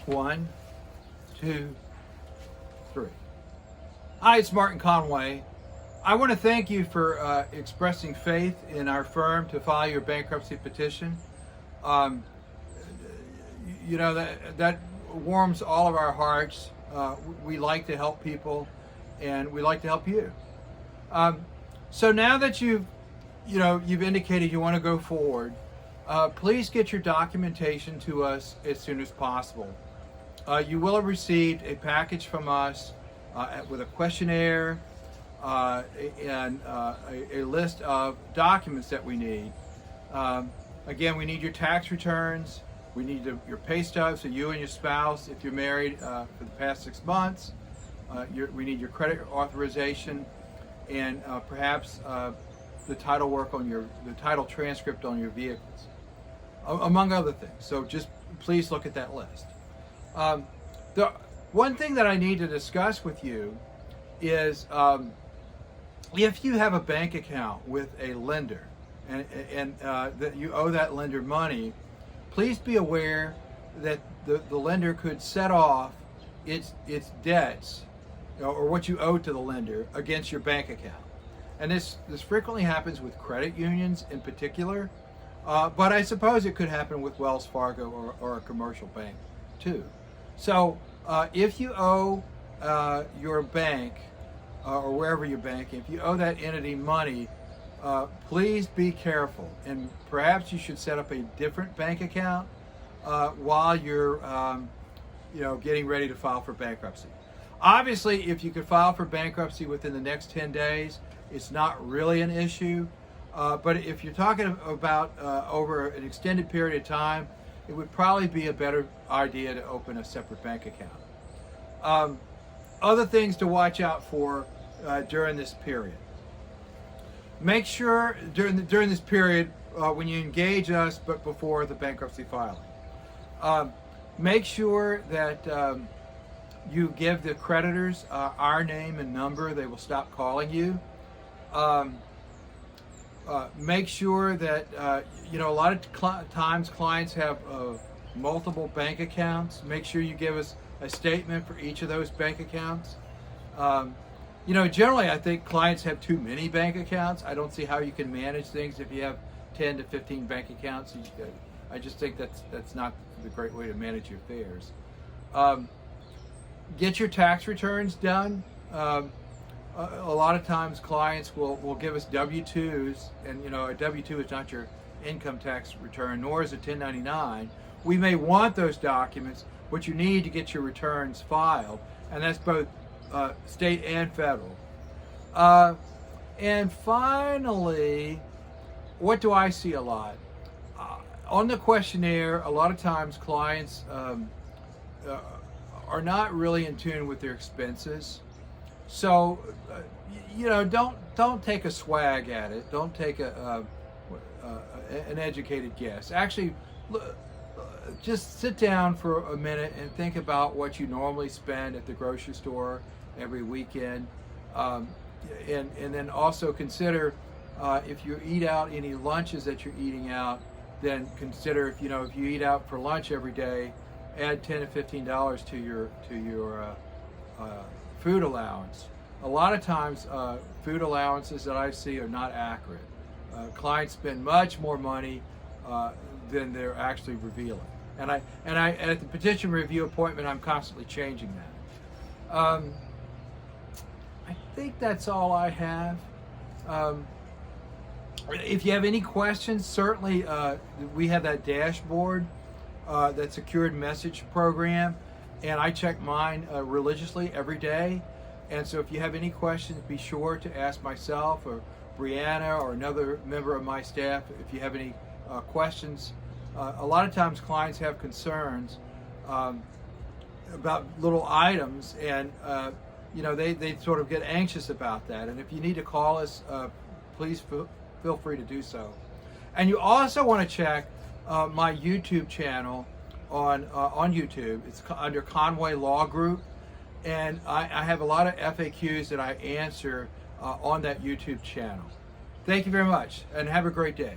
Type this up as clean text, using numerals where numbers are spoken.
One, two, three. Hi, it's Martin Conway. I want to thank you for expressing faith in our firm to file your bankruptcy petition. Um, you know, that warms all of our hearts. We like to help people, and we like to help you. So now that you've indicated you want to go forward, please get your documentation to us as soon as possible. You will have received a package from us with a questionnaire and a list of documents that we need. Again, we need your tax returns. We need your pay stubs, so you and your spouse, if you're married for the past 6 months. We need your credit authorization and perhaps the title work on the title transcript on your vehicles, among other things. So just please look at that list. The one thing that I need to discuss with you is if you have a bank account with a lender and that you owe that lender money, please be aware that the lender could set off its debts or what you owe to the lender against your bank account. And this frequently happens with credit unions in particular, but I suppose it could happen with Wells Fargo or a commercial bank too. So if you owe your bank or wherever you bank, if you owe that entity money, please be careful, and perhaps you should set up a different bank account while you're getting ready to file for bankruptcy. Obviously, if you could file for bankruptcy within the next 10 days, it's not really an issue. But if you're talking about over an extended period of time, it would probably be a better idea to open a separate bank account. Other things to watch out for during this period. Make sure during this period when you engage us, but before the bankruptcy filing, make sure that you give the creditors our name and number. They will stop calling you. Make sure that a lot of times clients have multiple bank accounts. Make sure you give us a statement for each of those bank accounts. Generally I think clients have too many bank accounts. I don't see how you can manage things if you have 10 to 15 bank accounts. I just think that's not the great way to manage your affairs. Get your tax returns done. A lot of times clients will give us W-2s, and a W-2 is not your income tax return, nor is a 1099. We may want those documents, but you need to get your returns filed, and that's both state and federal. And finally, what do I see a lot? On the questionnaire, a lot of times clients are not really in tune with their expenses. So, don't take a swag at it. Don't take an educated guess. Actually, just sit down for a minute and think about what you normally spend at the grocery store every weekend, and then also consider if you eat out any lunches that you're eating out. Then consider if you eat out for lunch every day, add $10 to $15 to your food allowance. A lot of times, food allowances that I see are not accurate. Clients spend much more money than they're actually revealing. And I at the petition review appointment, I'm constantly changing that. I think that's all I have. If you have any questions, certainly we have that dashboard, that secured message program, and I check mine religiously every day. And so if you have any questions, be sure to ask myself or Brianna or another member of my staff if you have any questions. A lot of times clients have concerns about little items, and they sort of get anxious about that. And if you need to call us, please feel free to do so. And you also want to check my YouTube channel on YouTube. It's under Conway Law Group, and I have a lot of FAQs that I answer on that YouTube channel. Thank you very much, and have a great day.